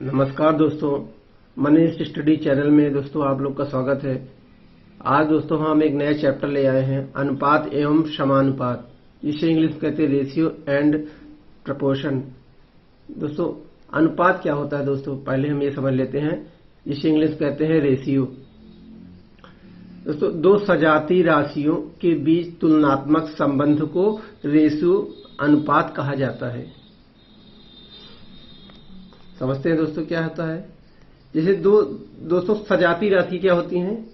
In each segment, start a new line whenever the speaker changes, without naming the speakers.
नमस्कार दोस्तों, Manish study channel में दोस्तों आप लोग का स्वागत है। आज दोस्तों हम एक नया चैप्टर ले आए हैं, अनुपात एवं समानुपात, जिसे इंग्लिश में कहते हैं रेशियो एंड प्रपोर्शन। दोस्तों अनुपात क्या होता है दोस्तों, पहले हम ये समझ लेते हैं, जिसे इंग्लिश में कहते हैं रेशियो। दोस्तों दो सजाती राशियों के बीच तुलनात्मक संबंध को रेशियो अनुपात कहा जाता है। समझते हैं दोस्तों क्या होता है। जैसे दोस्तों सजाती राशि क्या होती हैं,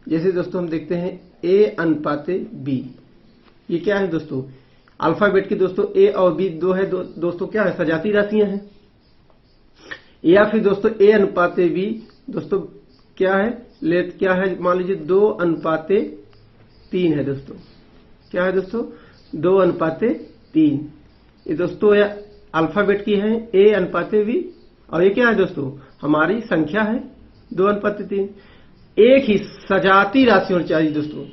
जैसे दोस्तों हम देखते हैं ए अनुपाते बी। ये क्या है दोस्तों, अल्फाबेट की दोस्तों ए और बी दो है, दोस्तों क्या है, सजाती राशियां हैं। या फिर दोस्तों ए अनुपाते बी दोस्तों क्या है, क्या है, मान लीजिए 2 अनुपाते 3 है दोस्तों। क्या है दोस्तों, 2 अनुपाते 3। ये दोस्तों अल्फाबेट की है ए अनुपाते बी, और ये क्या है दोस्तों, हमारी संख्या है 2 अनुपात 3। एक ही सजाती राशि होनी चाहिए दोस्तों,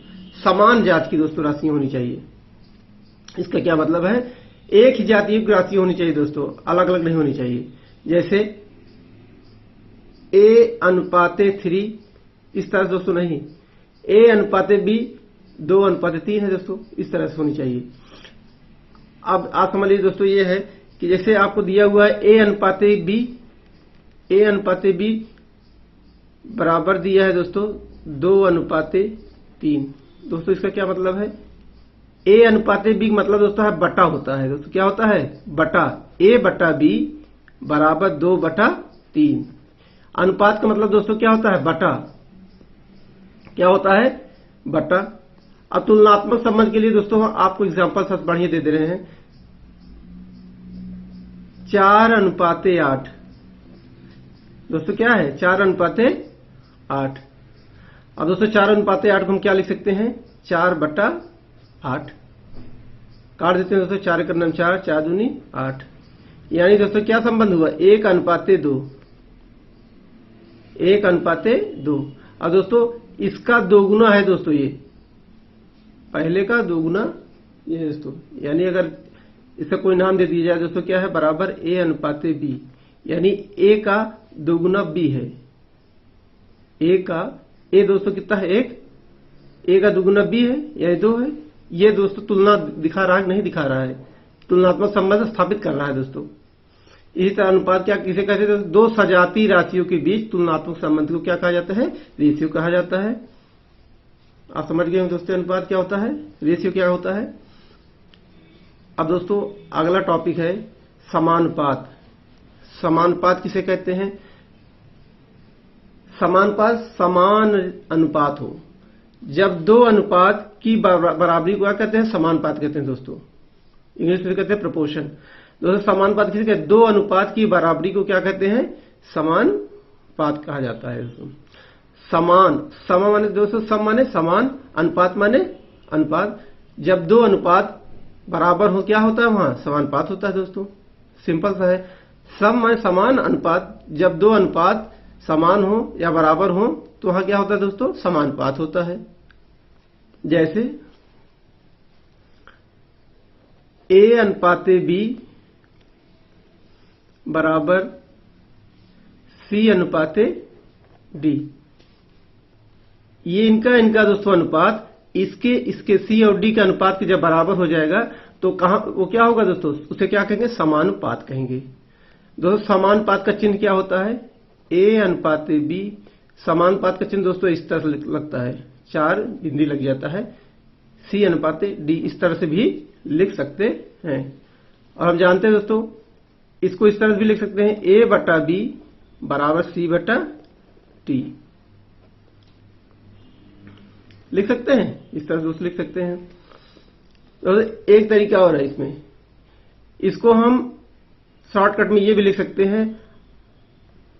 समान जात की दोस्तों राशि होनी चाहिए। इसका क्या मतलब है, एक ही जातीय राशि होनी चाहिए दोस्तों, अलग अलग नहीं होनी चाहिए। जैसे ए अनुपाते 3 इस तरह से दोस्तों नहीं, ए अनुपाते बी 2 अनुपाते 3 है दोस्तों, इस तरह से होनी चाहिए। अब आप समझ लीजिए दोस्तों, ये है कि जैसे आपको दिया हुआ है ए अनुपाते बी, ए अनुपाते बी बराबर दिया है दोस्तों 2 अनुपाते 3। दोस्तों इसका क्या मतलब है, ए अनुपाते बी मतलब दोस्तों है बटा होता है दोस्तों, क्या होता है, बटा। ए बटा बी बराबर 2/3। अनुपात का मतलब दोस्तों क्या होता है, बटा। क्या होता है, बटा। अब तुलनात्मक संबंध के लिए दोस्तों आपको एग्जांपल सबसे बढ़िया दे रहे हैं, 4 अनुपाते 8। दोस्तों क्या है, 4 अनुपाते 8। अब दोस्तों 4 अनुपाते 8 को हम क्या लिख सकते हैं, 4/8। काट देते हैं दोस्तों, 4 का नाम 4, 4 दूनी 8। यानी दोस्तों क्या संबंध हुआ, 1 अनुपाते 2, 1 अनुपाते 2। अब दोस्तों इसका दोगुना है दोस्तों, ये पहले का दोगुना ये दोस्तों, यानी अगर इसका कोई नाम दे दिया जाए दोस्तों, क्या है, बराबर ए अनुपाते बी, यानी ए का दोगुना बी है। ए दोस्तों कितना है, 1, ए का दोगुना बी है, यानी 2 है। ये दोस्तों तुलना दिखा रहा है, नहीं दिखा रहा है, तुलनात्मक संबंध स्थापित कर रहा है दोस्तों। इसी तरह अनुपात क्या किसे कहते हैं, दो सजाती राशियों के बीच तुलनात्मक संबंध को क्या कहा जाता है, रेशियो कहा जाता है। आप समझ गए दोस्तों अनुपात क्या होता है, रेशियो क्या होता है। अब दोस्तों अगला टॉपिक है समानुपात। समानुपात किसे कहते हैं, समानुपात समान अनुपात हो, जब 2 अनुपात की बराबरी को क्या कहते हैं, समानुपात कहते हैं दोस्तों, इंग्लिश में कहते हैं प्रपोर्शन। दोस्तों समानुपात किसे कहते हैं, 2 अनुपात की बराबरी को क्या कहते हैं, समानुपात कहा जाता है दोस्तों। सम माने दोस्तों, सम माने समान, अनुपात माने अनुपात। जब 2 अनुपात बराबर हो क्या होता है, वहां समानुपात होता है दोस्तों, सिंपल सा है। सम माने समान, अनुपात जब 2 अनुपात समान हो या बराबर हो तो वहां क्या होता है दोस्तों, समानुपात होता है। जैसे ए अनुपाते बी बराबर सी अनुपाते डी। ये इनका दोस्तों अनुपात, इसके सी और डी का अनुपात के जब बराबर हो जाएगा तो कहां वो क्या होगा दोस्तों, उसे क्या कहेंगे, समानुपात कहेंगे। दोस्तों समानुपात का चिन्ह क्या होता है, ए अनुपाते बी। समानुपात का चिन्ह दोस्तों इस तरह से लगता है, 4 बिंदी लग जाता है, सी अनुपाते डी, इस तरह से भी लिख सकते हैं। और हम जानते हैं दोस्तों इसको इस तरह से भी लिख सकते हैं, ए बटा बी बराबर सी बटा टी, लिख सकते हैं, इस तरह से दोस्तों लिख सकते हैं। तो एक तरीका और है इसमें, इसको हम शॉर्टकट में ये भी लिख सकते हैं,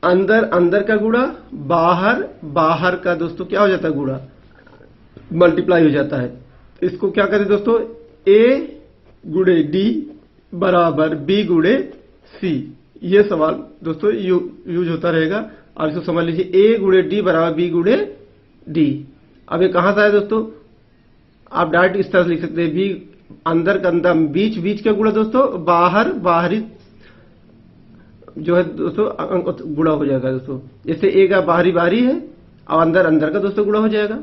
अंदर अंदर का गुणा, बाहर का दोस्तों क्या हो जाता है, गुणा, मल्टीप्लाई हो जाता है। इसको क्या कहते हैं दोस्तों, ए गुणे डी बराबर बी गुणे सी। ये सवाल दोस्तों यूज होता रहेगा, और इसको समझ लीजिए, ए गुणे डी बराबर बी गुणे डी। अब ये कहां से है दोस्तों, आप डायरेक्ट इस तरह से लिख सकते हैं, बी अंदर का अंदर, बीच का गुणा दोस्तों, बाहरी जो है दोस्तों गुणा हो जाएगा दोस्तों। जैसे ए का बाहरी बाहरी है और अंदर अंदर का दोस्तों गुणा हो जाएगा।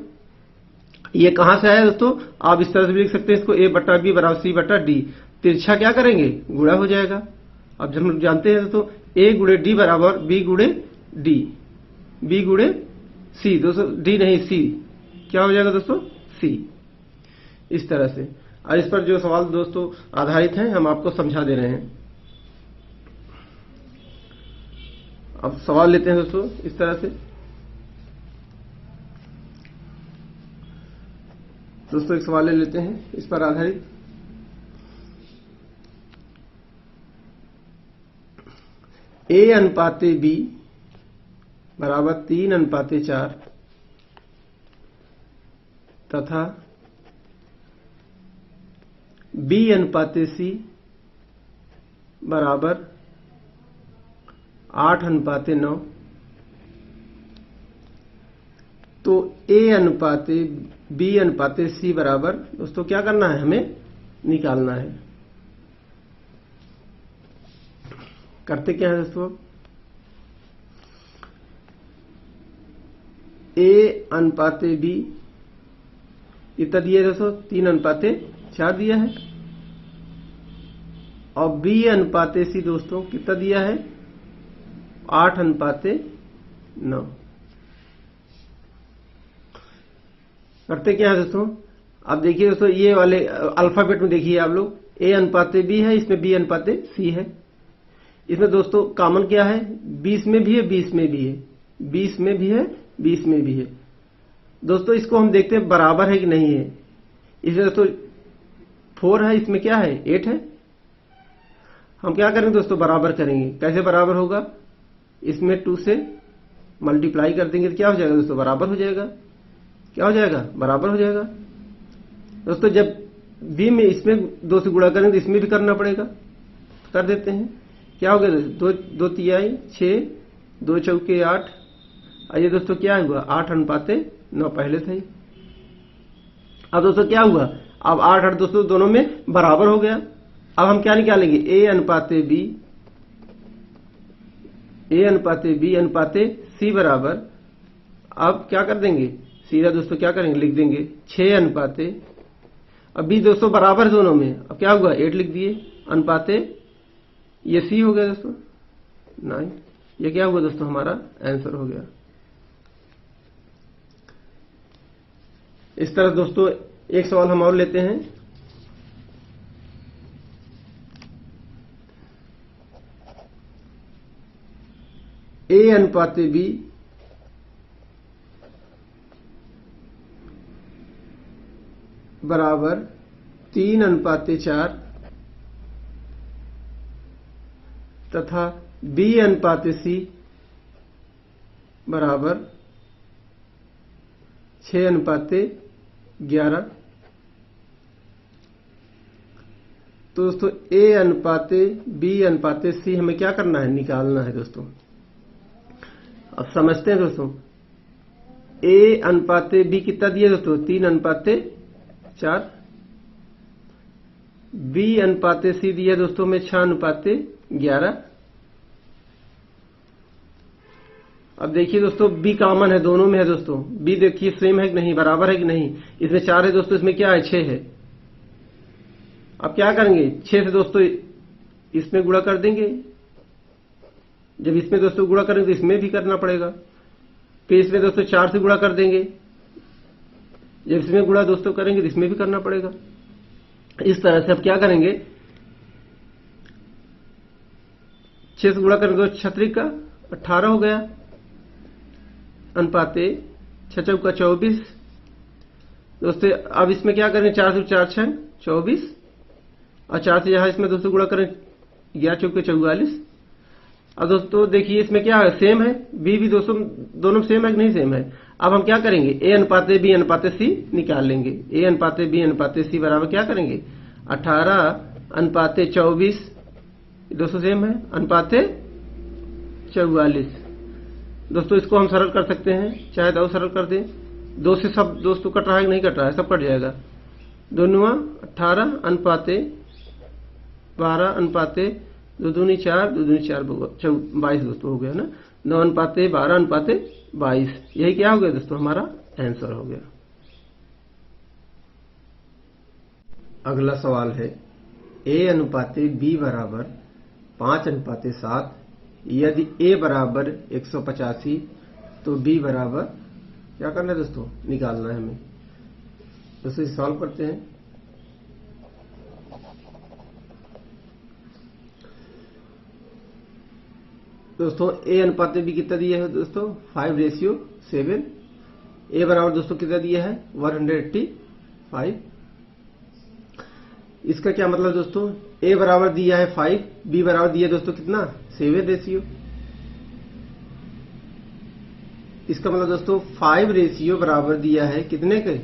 ये कहां से आया दोस्तों, आप इस तरह से भी लिख सकते हैं इसको, ए बटा बी बराबर सी बटा डी। तिरछा क्या करेंगे, गुणा हो जाएगा। अब जब हम जानते हैं दोस्तों ए गुणे डी बराबर बी गुणे डी, बी गुणे सी, दोस्तों डी नहीं सी, क्या हो जाएगा दोस्तों, सी। इस तरह से और इस पर जो सवाल दोस्तों आधारित हैं हम आपको समझा दे रहे हैं। अब सवाल लेते हैं दोस्तों इस तरह से। दोस्तों एक सवाल ले लेते हैं इस पर आधारित। ए अनुपाते बी बराबर 3:4 तथा बी अनुपाते सी बराबर 8:9। तो ए अनुपाते बी अनुपाते सी बराबर दोस्तों क्या करना है, हमें निकालना है। करते क्या है दोस्तों, ए अनुपाते बी इतना दिया है दोस्तों 3:4 दिया है, और बी अनुपाते सी दोस्तों कितना दिया है 8:9। करते क्या है दोस्तों, अब देखिए दोस्तों ये वाले अल्फाबेट में देखिए आप लोग, ए अनुपाते बी है, इसमें बी अनुपाते सी है। इसमें दोस्तों कॉमन क्या है, 20 में भी है 20 में भी है, 20 में भी है 20 में भी है। दोस्तों इसको हम देखते हैं बराबर है कि नहीं है। इसमें दोस्तों 4 है, इसमें क्या है 8 है। हम क्या करेंगे दोस्तों, बराबर करेंगे। कैसे बराबर होगा, इसमें 2 से मल्टीप्लाई कर देंगे तो क्या हो जाएगा दोस्तों, बराबर हो जाएगा। क्या हो जाएगा, बराबर हो जाएगा। दोस्तों जब बी में इसमें 2 से गुणा करेंगे तो इसमें भी करना पड़ेगा, कर देते हैं। क्या हो गया, 2 तिहाई 6, 2 चौके 8। ये दोस्तों क्या हुआ 8:9 पहले से ही। अब दोस्तों क्या हुआ, अब 8 दोस्तों दोनों में बराबर हो गया। अब हम क्या निकालेंगे, ए अनुपाते बी, ए अनुपाते बी अनुपाते सी बराबर, अब क्या कर देंगे, सीधा दोस्तों क्या करेंगे, लिख देंगे 6 अनुपाते, अब बी दोस्तों बराबर दोनों में, अब क्या हुआ 8 लिख दिए, अनुपाते ये सी हो गया दोस्तों 9। ये क्या हुआ दोस्तों, हमारा आंसर हो गया। इस तरह दोस्तों एक सवाल हम और लेते हैं। ए अनुपाते बी बराबर 3:4 तथा बी अनुपाते सी बराबर 6:11। तो दोस्तों ए अनुपाते बी अनुपाते सी हमें क्या करना है, निकालना है दोस्तों। अब समझते हैं दोस्तों, ए अनुपाते बी कितना दिया दोस्तों 3:4, बी अनुपाते सी दिया दोस्तों में 6:11। अब देखिए दोस्तों बी कॉमन है, दोनों में है दोस्तों। बी देखिए सेम है कि नहीं, बराबर है कि नहीं। इसमें 4 है दोस्तों, इसमें क्या है 6 है। अब क्या करेंगे, 6 से दोस्तों इसमें गुणा कर देंगे। जब इसमें दोस्तों गुणा करेंगे तो इसमें भी करना पड़ेगा। फिर इसमें दोस्तों 4 से गुणा कर देंगे। जब इसमें गुणा दोस्तों करेंगे तो इसमें भी करना पड़ेगा। इस तरह से अब क्या करेंगे, 6 से गुणा करेंगे तो 6 का 18 हो गया, अनुपाते 6 चौका 24। दोस्तों अब इसमें क्या करें, 4 से 4 6 24, और 4 से यहां इसमें दोस्तों गुणा करें 11 चौके 44। अब दोस्तों देखिए इसमें क्या है, सेम है, बी भी दोस्तों दोनों सेम है कि नहीं सेम है। अब हम क्या करेंगे, ए अनुपाते बी अनुपाते सी निकाल लेंगे। ए अनुपाते बी अनुपाते सी बराबर क्या करेंगे 18:24, दोस्तों सेम है, अनुपाते 44। दोस्तों इसको हम सरल कर सकते हैं, चाहे तो सरल कर दें। 2 से सब दोस्तों कट रहा है कि नहीं कट रहा है, सब कट जाएगा। 2 9 18 अनुपाते 12 अनुपाते 2 दूनी 4, 2 दूनी 4 22 दोस्तों हो गया ना। 9:12:22, यही क्या हो गया दोस्तों हमारा आंसर हो गया। अगला सवाल है A/B बराबर 5/7, यदि A बराबर 185 तो B बराबर क्या करना है दोस्तों, निकालना है हमें। दोस्तों सॉल्व करते हैं। दोस्तों A/B कितना दिया है दोस्तों 5:7। A बराबर दोस्तों कितना दिया है 185। इसका क्या मतलब दोस्तों, A बराबर दिया है 5, B बराबर दिया है दोस्तों कितना 7 रेशियो। इसका मतलब दोस्तों 5 रेशियो बराबर दिया है कितने के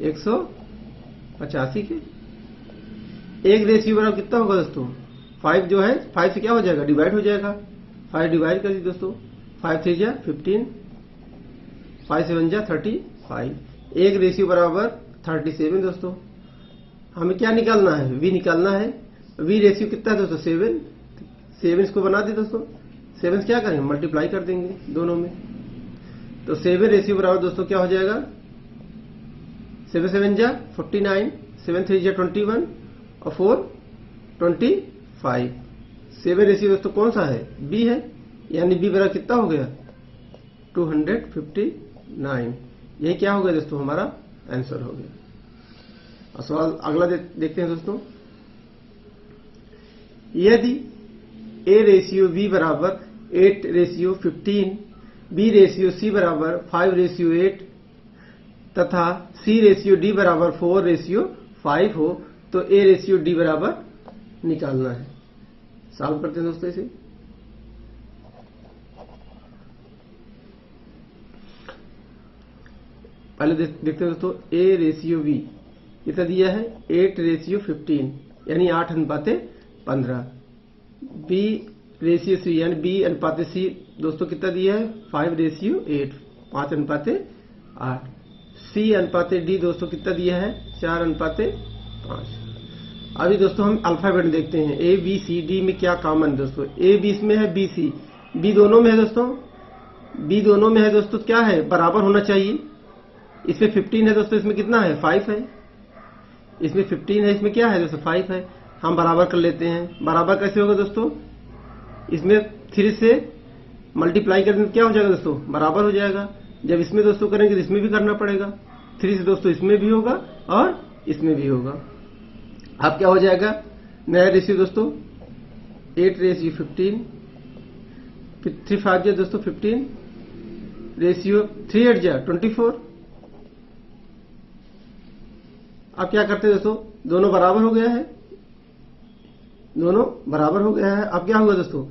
185 के। एक रेशियो बराबर कितना होगा दोस्तों 5 जो है 5 से क्या हो जाएगा डिवाइड हो जाएगा। 5 डिवाइड कर दीजिए दोस्तों, 5 3 जा 15, 5 7 जा 35। एक रेशियो बराबर 37 दोस्तों। हमें क्या निकालना है V निकालना है। V रेशियो कितना है दोस्तों 7 इसको बना दे दोस्तों। 7 क्या करेंगे मल्टीप्लाई कर देंगे दोनों में। तो 7 रेशियो बराबर दोस्तों क्या हो जाएगा 7 7 जा 49, 7 3 जा 21 और 4 25। 7 रेशियो दोस्तों कौन सा है B है, यानी B बराबर कितना हो गया 259। यही क्या हो गया दोस्तों हमारा आंसर हो गया। और सवाल अगला देखते हैं दोस्तों। यदि A/B बराबर 8:15, B/C बराबर 5:8 तथा C/D बराबर 4:5 हो तो A/D बराबर निकालना है। सॉल्व करते हैं दोस्तों इसे। पहले देखते हैं दोस्तों A/B कितना दिया है 8:15, यानी 8:15। B/C यानी B/C दोस्तों कितना दिया है 5:8, 5:8। C/D दोस्तों कितना दिया है 4:5। अभी दोस्तों हम अल्फाबेट देखते हैं। A B C D में क्या कॉमन है दोस्तों। A B इसमें है, B C B दोनों में है दोस्तों। B दोनों में है दोस्तों, क्या है बराबर होना चाहिए। इसमें 15 है दोस्तों, इसमें कितना है 5 है। इसमें 15 है, इसमें क्या है दोस्तों 5 है। हम बराबर कर लेते हैं। बराबर कैसे होगा दोस्तों, इसमें 3 से मल्टीप्लाई करने में क्या हो जाएगा दोस्तों बराबर हो जाएगा। जब इसमें दोस्तों करेंगे तो इसमें भी करना पड़ेगा। 3 से दोस्तों इसमें भी होगा और इसमें भी होगा। अब क्या हो जाएगा नया रेशियो दोस्तों 8:15, 3 5 जा दोस्तों 15, रेशियो 3 8 जा 24। अब क्या करते हैं दोस्तों, दोनों बराबर हो गया है, दोनों बराबर हो गया है। अब क्या होगा दोस्तों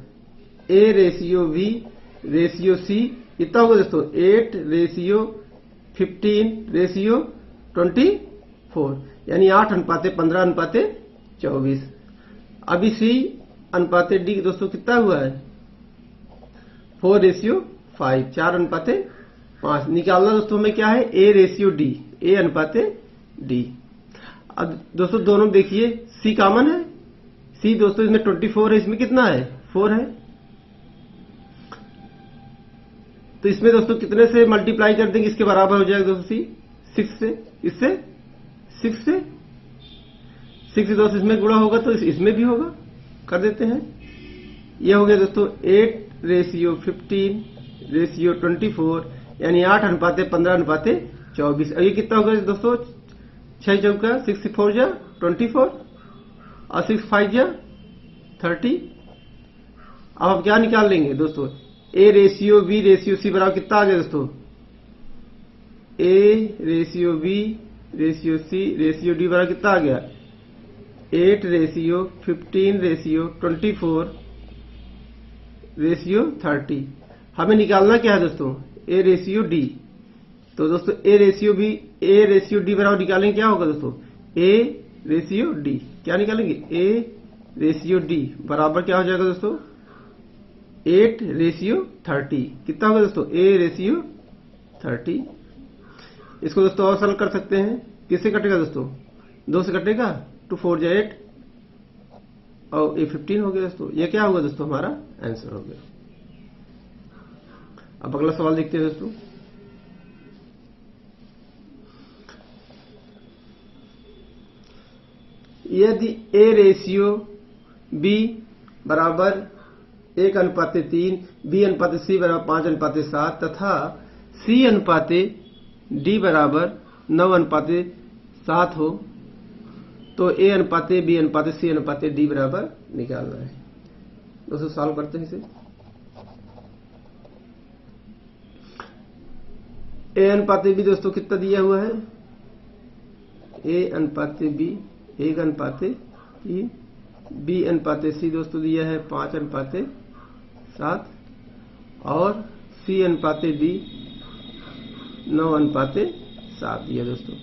A/B/C कितना होगा दोस्तों 8:15:24, यानी 8:15:24। अभी C/D दोस्तों कितना हुआ है 4:5, 4:5। निकालना दोस्तों हमें क्या है A/D। अब दोस्तों दोनों देखिए C कॉमन है। C दोस्तों इसमें 24 है, इसमें कितना है 4 है। तो इसमें दोस्तों कितने से मल्टीप्लाई कर देंगे इसके बराबर हो जाएगा दोस्तों C 6 से। इससे 6 से दोस्तों इसमें गुणा होगा तो इसमें भी होगा, कर देते हैं। यह हो गया दोस्तों 8:15:24, यानी 8:15:24। और ये कितना होगा दोस्तों 6 चौका 6 4 जा 24 और 6 5 जा 30। अब हम क्या निकाल लेंगे दोस्तों A/B/C बराबर कितना आ गया दोस्तों A/B/C/D बराबर कितना आ गया 8:15:24:30। हमें निकालना क्या है दोस्तों A/D। तो दोस्तों A/D बराबर निकालेंगे क्या होगा दोस्तों A/D। क्या निकालेंगे A/D बराबर क्या हो जाएगा दोस्तों 8:30। कितना होगा दोस्तों A/30। इसको दोस्तों और सरल कर सकते हैं। किससे कटेगा दोस्तों 2 से कटेगा 2 4 जा 8 और ये 15 हो गया दोस्तों। ये क्या होगा दोस्तों, हमारा आंसर हो गया। अब अगला सवाल देखते हैं दोस्तों। यदि ए रेशियो बी बराबर 1:3, बी अनुपात सी बराबर 5:7 तथा सी अनुपात डी बराबर 9:7 हो, तो ए अनुपात बी अनुपात सी अनुपात डी बराबर निकालना है। दोस्तों सॉल्व करते हैं इसे। ए अनुपात बी दोस्तों कितना दिया हुआ है, ए अनुपात बी 1:3, बी अनुपात सी दोस्तों दिया है 5:7 और सी अनुपात डी 9:7 दिया दोस्तों।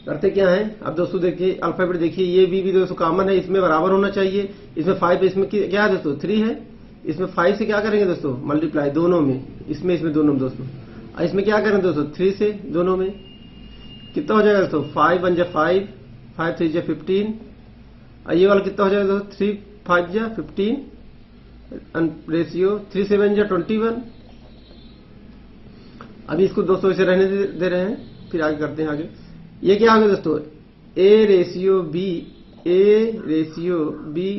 करते क्या है, अब दोस्तों देखिए अल्फाबेट देखिए, ये भी दोस्तों कॉमन है, इसमें बराबर होना चाहिए। इसमें 5 इसमें क्या है दोस्तों 3 है, इसमें 5 से क्या करेंगे दोस्तों मल्टीप्लाई दोनों में, इसमें दोनों में दोस्तों। इसमें क्या करें दोस्तों 3 से दोनों में, कितना हो जाएगा दोस्तों 5 1 जा 5, 5 3 जा 15, और ये वाला कितना हो जाएगा दोस्तों 3 5 जा 15, रेशियो 3 7 जा 21। अभी इसको दोस्तों इसे रहने दे रहे हैं, फिर आगे करते हैं आगे। ये क्या होगा दोस्तों, A ratio B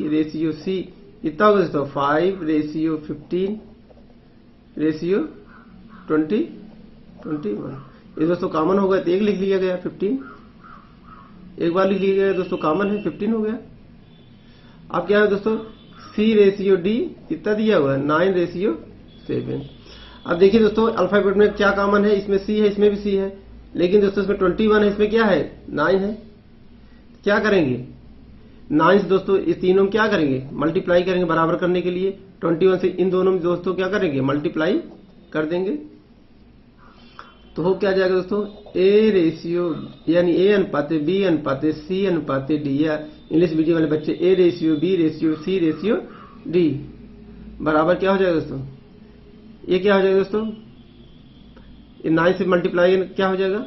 ratio C कितना होगा दोस्तों 5 रेशियो 15 रेशियो 21। ये दोस्तों कॉमन होगा तो एक लिख लिया गया 15, एक बार लिख लिया गया दोस्तों, कॉमन है 15 हो गया। अब क्या है दोस्तों सी रेशियो डी कितना दिया हुआ है 9 रेशियो 7। अब देखिए दोस्तों अल्फाबेट में क्या कॉमन है, इसमें सी है इसमें भी सी है, लेकिन दोस्तों इसमें 21 है, इसमें क्या है 9 है। क्या करेंगे 9 से दोस्तों इस तीनों में क्या करेंगे मल्टीप्लाई करेंगे बराबर करने के लिए। 21 से इन दोनों में दोस्तों क्या करेंगे मल्टीप्लाई कर देंगे, तो हो क्या जाएगा दोस्तों ए रेशियो यानी ए अनुपात बी अनुपात सी अनुपात डी, या इंग्लिश मीडियम वाले बच्चे A ratio B ratio C ratio D बराबर क्या हो जाएगा दोस्तों, ये क्या हो जाएगा दोस्तों, ये 9 से मल्टीप्लाई क्या हो जाएगा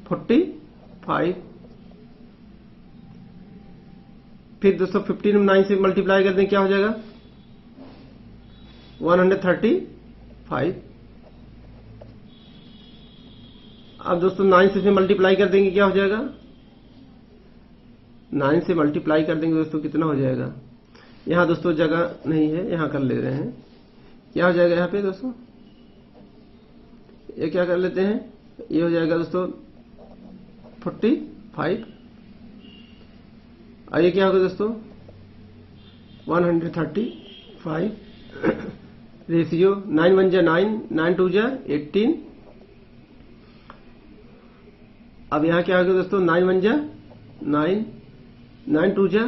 45। फिर दोस्तों 15 में 9 से मल्टीप्लाई कर दें क्या हो जाएगा 135। अब दोस्तों 9 से मल्टीप्लाई कर देंगे क्या हो जाएगा, 9 से मल्टीप्लाई कर देंगे दोस्तों कितना हो जाएगा, यहां दोस्तों जगह नहीं है यहां कर ले रहे हैं, क्या हो जाएगा यहाँ पे दोस्तों, ये क्या कर लेते हैं, ये हो जाएगा दोस्तों 45, और ये क्या होगा दोस्तों 135 रेशियो 9 1 जा 9, 9 2 जा 18। अब यहां क्या होगा दोस्तों 9 1 जा 9, 9 2 जा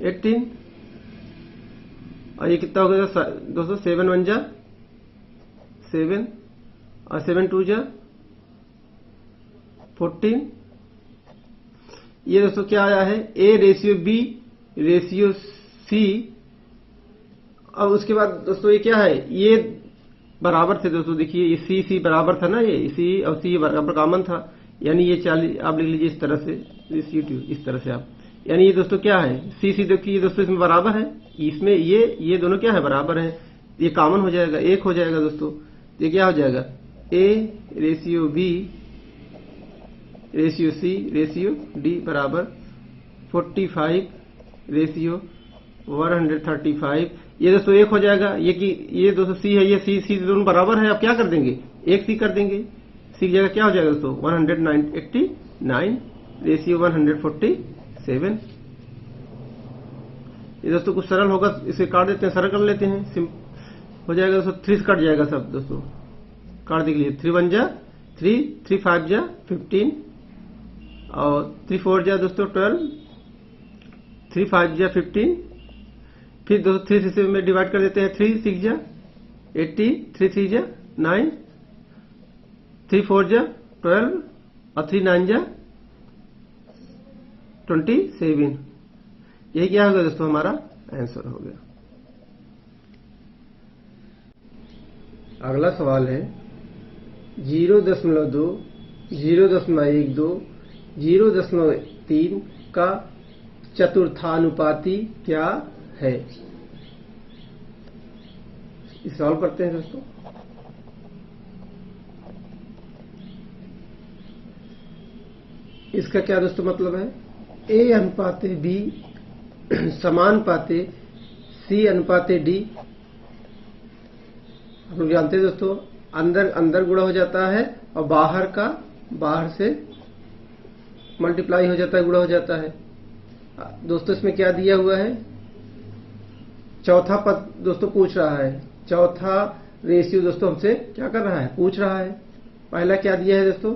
18, और ये कितना होगा दोस्तों 7 1 जा 7 और 7 2 जा 14। ये दोस्तों क्या आया है A ratio B ratio C. अब उसके बाद दोस्तों ये क्या है, ये बराबर थे दोस्तों, देखिए ये सी बराबर था ना, ये सी और सी बराबर कॉमन था, यानी ये 40 आप लिख लीजिए इस तरह से, इस तरह से आप, यानी ये दोस्तों क्या है सी देखिए दोस्तों इसमें बराबर है, इसमें ये दोनों क्या है बराबर है, ये कॉमन हो जाएगा, एक हो जाएगा दोस्तों। ये क्या हो जाएगा A ratio B ratio C ratio D बराबर 45 रेशियो 135। ये दोस्तों एक हो जाएगा, ये दोस्तों सी है, ये सी दोनों बराबर है, अब क्या कर देंगे एक सी कर देंगे, सी की जगह क्या हो जाएगा दोस्तों 189 रेशियो 147। ये दोस्तों कुछ सरल होगा, इसे काट देते हैं, सरल कर लेते हैं, हो जाएगा दोस्तों 3 से कट जाएगा सब दोस्तों, काट देख लीजिए 3 1 जा 3, 3 5 जा 15 और 3 4 जा दोस्तों 12, 3 5 जा 15, फिर दोस्तों 3 से में डिवाइड कर देते हैं, 3 6 जा 80, 3 3 जा 9, 3 4 जा 12 और 3 9 जा 27। यही क्या होगा दोस्तों हमारा आंसर हो गया। अगला सवाल है 0.2, 0.12, 0.3, का चतुर्थानुपाती क्या है? सॉल्व करते हैं दोस्तों। इसका क्या दोस्तों मतलब है? ए अनुपाते बी समानुपाते सी अनुपाते डी। हम लोग जानते हैं दोस्तों, अंदर अंदर गुणा हो जाता है और बाहर का बाहर से मल्टीप्लाई हो जाता है, गुणा हो जाता है। दोस्तों इसमें क्या दिया हुआ है? चौथा पद दोस्तों पूछ रहा है, चौथा रेशियो दोस्तों हमसे क्या कर रहा है? पूछ रहा है। पहला क्या दिया है दोस्तों?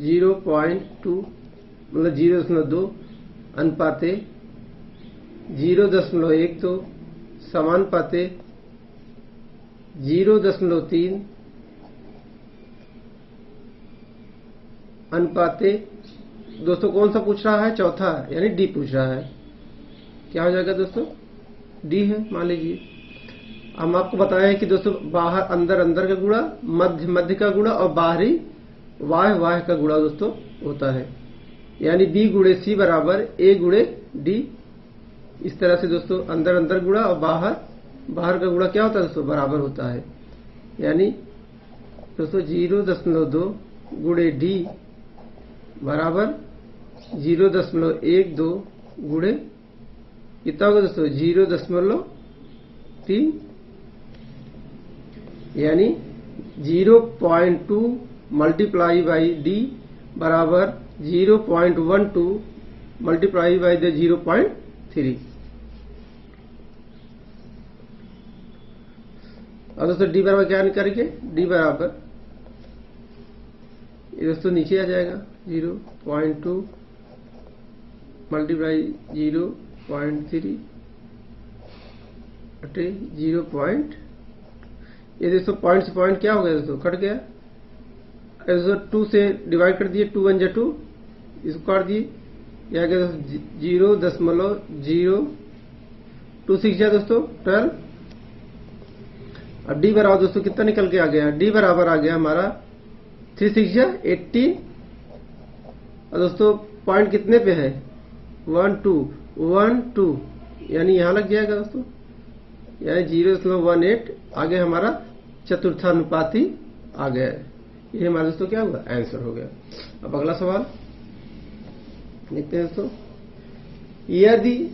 0.2 मतलब 0.2 अनुपाते 0.12 समानुपाते 0.3 अनुपाते दोस्तों कौन सा पूछ रहा है? चौथा, यानी डी पूछ रहा है। क्या हो जाएगा दोस्तों? डी है मान लीजिए। हम आपको बताएं कि दोस्तों बाहर अंदर अंदर का गुणा, मध्य मध्य का गुणा और बाहरी वाह वाह का गुणा दोस्तों होता है, यानी बी गुणे सी बराबर ए गुणे डी। इस तरह से दोस्तों अंदर अंदर गुणा और बाहर बाहर का गुणा क्या होता है दोस्तों? बराबर होता है। यानी दोस्तों 0.2 गुणे डी बराबर 0.12 गुणे कितना होगा दोस्तों? 0.3, यानी 0.2 मल्टीप्लाई बाई डी बराबर 0.12 मल्टीप्लाई बाई द 0.3। और दोस्तों डी बराबर क्या निकालेंगे? डी बराबर ये दोस्तों नीचे आ जाएगा 0.2 मल्टीप्लाई 0.3 अटे 0 पॉइंट, ये दोस्तों पॉइंट से पॉइंट क्या हो गया दोस्तों? कट गया। दोस्तों 2 से डिवाइड कर दिए, 2 1 2, इसको काट दिए, यह आ गया दोस्तों 0.026 दोस्तों 12। अब डी बराबर दोस्तों कितना निकल के आ गया? डी बराबर आ गया हमारा 3 6 18। और दोस्तों पॉइंट कितने पे है? 1 2 1 2, यानी यहां लग जाएगा दोस्तों, यानी 0.18 आगे हमारा चतुर्थानुपाती आ गया है। ये हमारा दोस्तों क्या हुआ? आंसर हो गया। अब अगला सवाल देखते हैं दोस्तों। यदि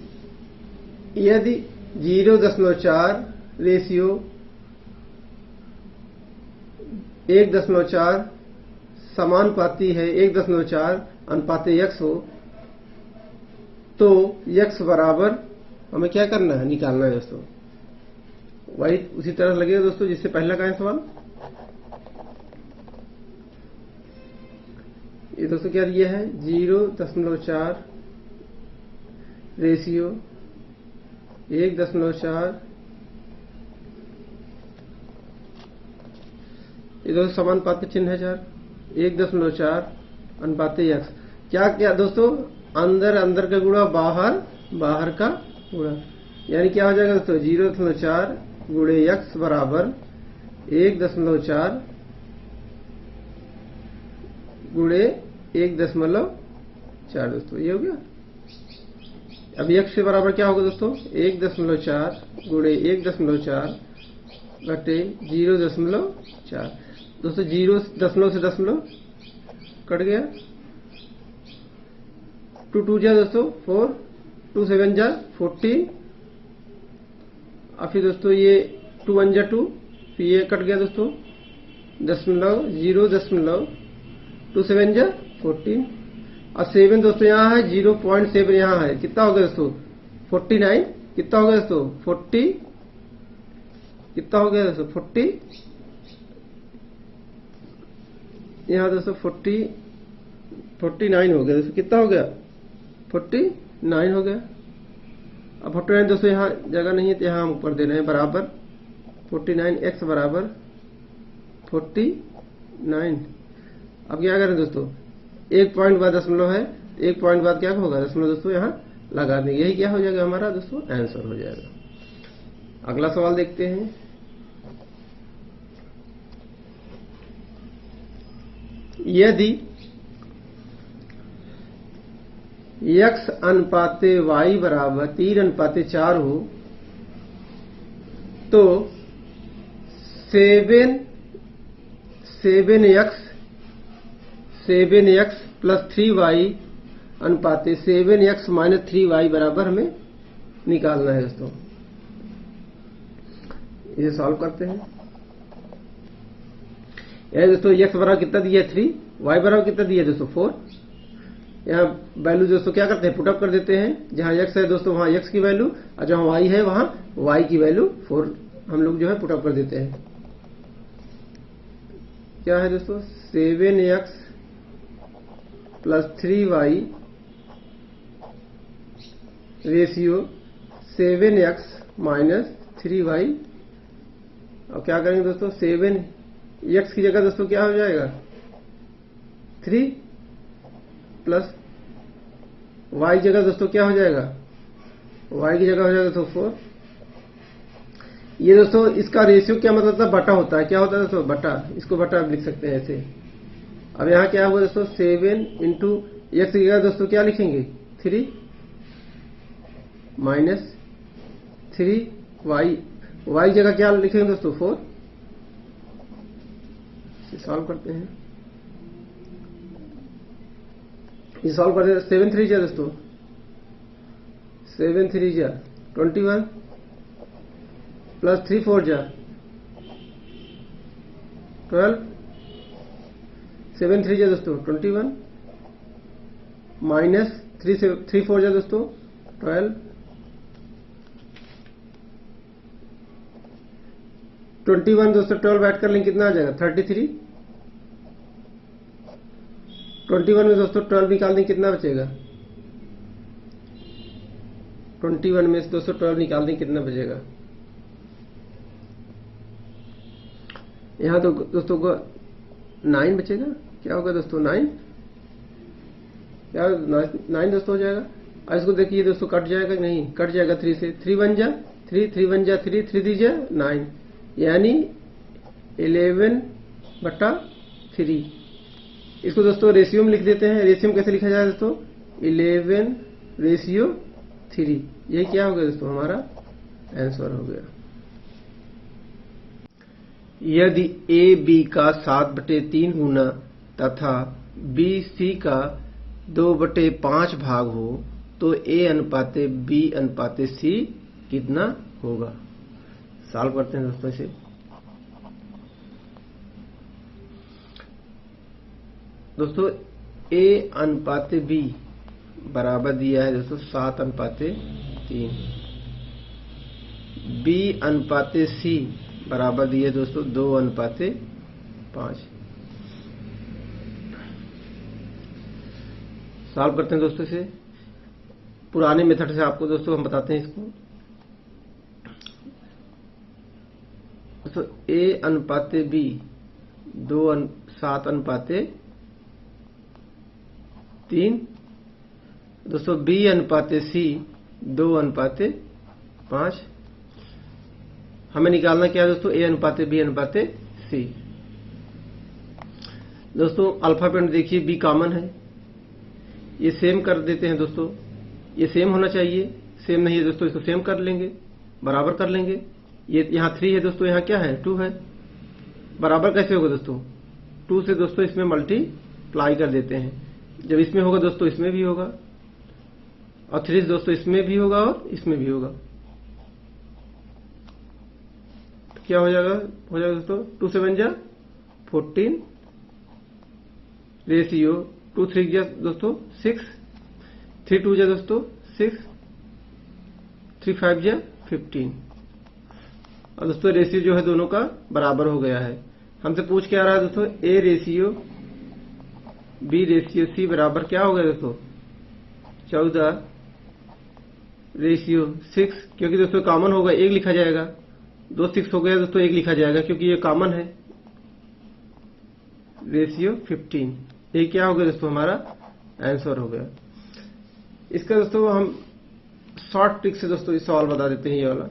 0.4 रेशियो 1.4 समानुपाती है 1.4 अनुपाते x हो, तो x बराबर हमें क्या करना है? निकालना है दोस्तों। वही उसी तरह लगेगा दोस्तों जिससे पहला का है सवाल। ये दोस्तों क्या दिया है? 0.4 रेशियो 1.4, ये दोस्तों समानुपाती चिन्ह है 4, 1.4 अनुपाते x। क्या क्या दोस्तों? अंदर अंदर का गुणा, बाहर बाहर का गुणा, यानी क्या हो जाएगा दोस्तों? 0.4 गुणे x बराबर 1.4 गुणे 1.4 दोस्तों, ये हो गया। अब x के बराबर क्या होगा दोस्तों? 1.4 गुणे 1.4 घटे 0.4 दोस्तों, 0 दशमलव से दशमलव कट गया, 2 2 जा दोस्तों 4, 2 7 जा 14, और फिर दोस्तों ये 2 1 जा 2, फिर ये कट गया दोस्तों, दशमलव 0.2 7 जा 14, और 7 दोस्तों यहाँ है, 0.7 यहाँ है, कितना हो गया दोस्तों? 49। कितना हो गया दोस्तों? 40। कितना हो गया दोस्तों? 40। यहाँ दोस्तों 49 हो गया दोस्तों। कितना हो गया? 49 हो गया। अब 49 दोस्तों यहाँ जगह नहीं है तो यहाँ हम ऊपर दे रहे हैं बराबर 49, x बराबर 49। अब क्या करें दोस्तों? एक पॉइंट बाद दशमलव है, एक पॉइंट बाद क्या होगा? दशमलव दोस्तों यहाँ लगा देंगे, यही क्या हो जाएगा हमारा दोस्तों? आंसर हो जाएगा। अगला सवाल देखते हैं। x अनुपाते y बराबर 3:4 हो तो 7x plus 3y अनुपाते 7x minus 3y बराबर हमें निकालना है दोस्तों। इसे सॉल्व करते हैं। यह दोस्तों x बराबर कितना दिया है 3, y बराबर कितना दिया है दोस्तों 4। यहाँ वैल्यू दोस्तों क्या करते हैं, पुटअप कर देते हैं। जहां x है दोस्तों वहां x की वैल्यू, और जहां y है वहां y की वैल्यू 4 हम लोग जो है पुटअप कर देते हैं। क्या है दोस्तों 7x plus 3y ratio 7x minus 3y। अब क्या करेंगे दोस्तों, 7x की जगह दोस्तों क्या हो जाएगा 3 प्लस y जगह दोस्तों क्या हो जाएगा, y की जगह हो जाएगा दोस्तों 4। ये दोस्तों इसका रेशियो क्या मतलब था, बटा होता है। क्या होता है दोस्तों, बटा। इसको बटा लिख सकते हैं ऐसे। अब यहां क्या हुआ दोस्तों 7 इंटू x की जगह दोस्तों क्या लिखेंगे 3 माइनस 3y, y जगह क्या लिखेंगे दोस्तों 4। सॉल्व करते हैं। ये सॉल्व करते हैं। 7 3 जा दोस्तों 7 3 जा 21 प्लस 3 4 जा 12, 7 3 जा दोस्तों 21 माइनस 3 4 जा दोस्तों 12, 21 दोस्तों 12 ऐड कर लेंगे कितना आ जाएगा 33। 21 में दोस्तों 12 निकाल देंगे कितना बचेगा, 21 में से दोस्तों 12 निकाल देंगे कितना बचेगा। यहां तो दोस्तों को 9 बचेगा। क्या होगा दोस्तों 9, क्या 9 दोस्तों हो जाएगा। और इसको देखिए दोस्तों कट जाएगा नहीं, कट जाएगा 3 से। 3 1 जा 3, 3 1 जा 3, 3 3 जा 9, यानी 11/3। इसको दोस्तों रेशियो में लिख देते हैं। रेशियो में कैसे लिखा जाए दोस्तों 11/3। यही क्या हो गया दोस्तों हमारा आंसर हो गया। यदि a b का 7/3 गुना तथा b c का 2/5 भाग हो तो a अनुपाते b अनुपाते c कितना होगा। सॉल्व करते हैं दोस्तों इसे। दोस्तों a अनुपाते b बराबर दिया है दोस्तों 7/3, b अनुपाते c बराबर दिया है दोस्तों 2/5। सॉल्व करते हैं दोस्तों इसे। पुराने मेथड से आपको दोस्तों हम बताते हैं इसको। दोस्तों a अनुपाते b 7/3, दोस्तों b अनुपाते c 2/5। हमें निकालना क्या है दोस्तों a अनुपाते b अनुपाते c। दोस्तों अल्फाबेट देखिए b कॉमन है, ये सेम कर देते हैं दोस्तों। ये सेम होना चाहिए, सेम नहीं है दोस्तों इसको सेम कर लेंगे, बराबर कर लेंगे। ये यहाँ 3 है दोस्तों, यहाँ क्या है 2 है। बराबर कैसे होगा दोस्तों, 2 से दोस्तों इसमें मल्टीप्लाई कर देते हैं। जब इसमें होगा दोस्तों इसमें भी होगा, और 3 दोस्तों इसमें भी होगा और इसमें भी होगा। तो क्या हो जाएगा दोस्तों 2 7 जा 14 रेशियो 2 3 जा दोस्तों 6, 3 2 जा दोस्तों 6, 3 5 जा 15। और दोस्तों रेशियो जो है दोनों का बराबर हो गया है। हमसे पूछ के आ रहा है दोस्तों a ratio b ratio c बराबर क्या हो गया दोस्तों 14 रेशियो 6, क्योंकि दोस्तों कॉमन होगा 1 लिखा जाएगा। 2 6 हो गया दोस्तों 1 लिखा जाएगा क्योंकि ये कॉमन है। रेशियो 15, ये क्या हो गया दोस्तों हमारा आंसर हो गया। इसका दोस्तों हम शॉर्ट ट्रिक से दोस्तों इस सवाल बता देते हैं। ये वाला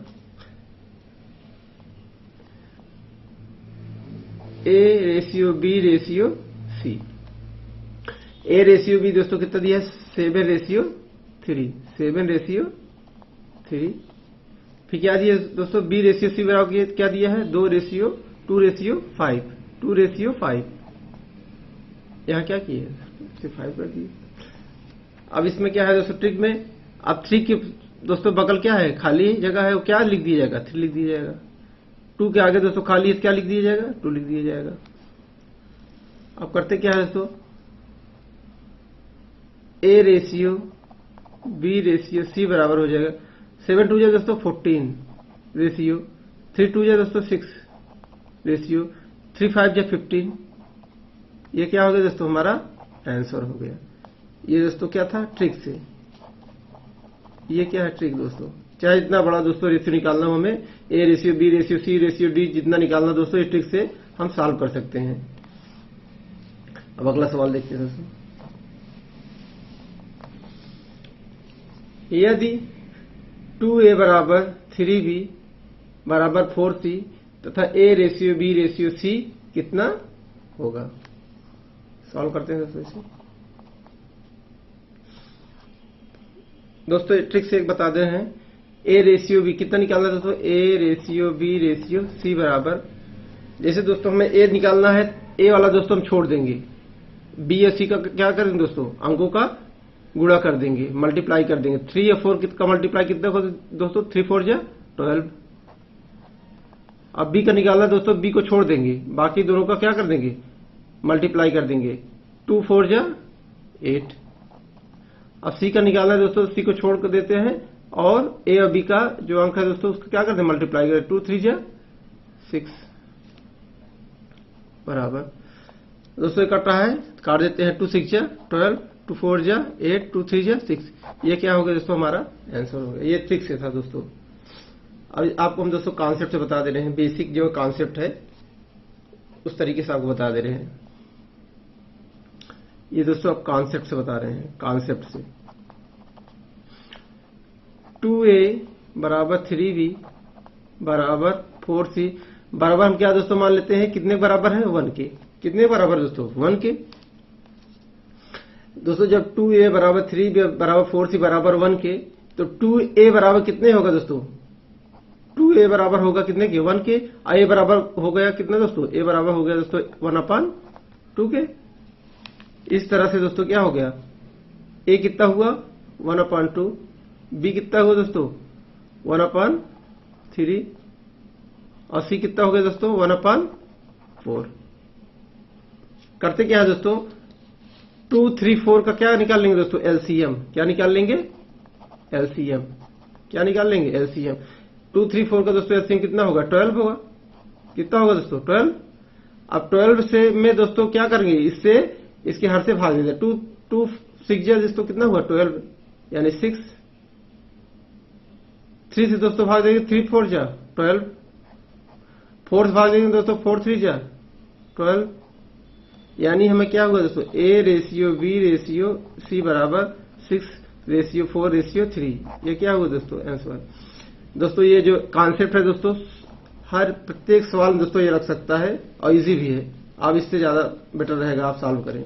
a ratio b ratio c। a ratio b दोस्तों कितना दिया है 7:3, 7:3। फिर क्या दिया दोस्तों, B/C बराबर क्या दिया है, 2:5, 2:5। यहां क्या किए, 5 कर दिए। अब इसमें क्या है दोस्तों ट्रिक में, अब 3 के दोस्तों बगल क्या है, खाली जगह है, वो क्या लिख दिया जाएगा, 3 लिख दिया जाएगा। 2 के आगे दोस्तों खाली क्या लिख दिया जाएगा, 2 लिख दिया जाएगा। अब करते क्या है दोस्तों, A/B/C बराबर हो जाएगा 7 2 दोस्तों 14 रेशियो, 3 2 दोस्तों 6 रेशियो, 3 5 15। ये क्या हो गया दोस्तों, हमारा आंसर हो गया। ये दोस्तों क्या था, ट्रिक से। ये क्या है ट्रिक दोस्तों, चाहे जितना बड़ा दोस्तों रेशियो निकालना हो हमें, A/B/C/D जितना निकालना दोस्तों, इस ट्रिक से हम सॉल्व कर सकते हैं। अब अगला सवाल देखते हैं दोस्तों। यदि 2A बराबर 3B बराबर 4C तथा A/B/C कितना होगा, सॉल्व करते हैं दोस्तों इसे। दोस्तों ट्रिक से एक बता दे हैं, A/B कितना निकालना है दोस्तों, A/B/C बराबर, जैसे दोस्तों हमें A निकालना है, A वाला दोस्तों हम छोड़ देंगे, B और C का क्या करेंगे दोस्तों, अंकों का गुणा कर देंगे, मल्टीप्लाई कर देंगे। 3 या 4 का मल्टीप्लाई कितना होगा दोस्तों, 3 4 12। अब B का निकालना दोस्तों, B को छोड़ देंगे, बाकी दोनों का क्या कर देंगे, मल्टीप्लाई कर देंगे, 2 4 8। अब C का निकालना है दोस्तों, C को छोड़ कर देते हैं, और A और B का जो अंक है दोस्तों, उसको क्या करते हैं, मल्टीप्लाई करें, 2 3 6 बराबर दोस्तों ये कट रहा है, काट देते हैं, 2 6 12, 2 4 8, 2 3 6। ये क्या हो गया दोस्तों, हमारा आंसर हो गया। ये ट्रिक से था दोस्तों। अब आपको हम दोस्तों कॉन्सेप्ट से बता दे रहे हैं, बेसिक जो कॉन्सेप्ट है उस तरीके से आपको बता दे रहे हैं। ये दोस्तों आप कॉन्सेप्ट से बता रहे हैं, कॉन्सेप्ट से। 2A बराबर 3B बराबर 4C बराबर हम क्या दोस्तों मान लेते हैं, कितने बराबर है, 1 के। कितने बराबर दोस्तों, 1 के। दोस्तों जब 2A बराबर 3B बराबर 4C बराबर 1 के, तो 2A बराबर कितने होगा दोस्तों, 2A बराबर होगा कितने के, 1 के। A बराबर हो गया कितना दोस्तों, A बराबर हो गया दोस्तों 1/2 के। इस तरह से दोस्तों क्या हो गया, A कितना हुआ 1/2, B कितना हुआ दोस्तों 1/3, और C कितना हो गया दोस्तों 1/4। करते क्या है दोस्तों, 2 3 4 का क्या निकाल लेंगे दोस्तों, LCM। क्या निकाल लेंगे, LCM। क्या निकाल लेंगे, LCM। 2 3 4 का दोस्तों LCM कितना होगा, 12 होगा। कितना होगा दोस्तों, 12। अब 12 से में दोस्तों क्या करेंगे, इससे इसके हर से भाग देंगे, 2 6 दोस्तों कितना हुआ 12, यानी 6। 3 से दोस्तों भाग देंगे, 3 4 12। 4 से भाग देंगे दोस्तों, 4 3 12। यानी हमें क्या हुआ दोस्तों, A/B/C बराबर 6:4:3। ये क्या हुआ दोस्तों, आंसर। दोस्तों ये जो कॉन्सेप्ट है दोस्तों, हर प्रत्येक सवाल में दोस्तों ये लग सकता है, और इजी भी है। आप इससे ज्यादा बेटर रहेगा आप सॉल्व करें।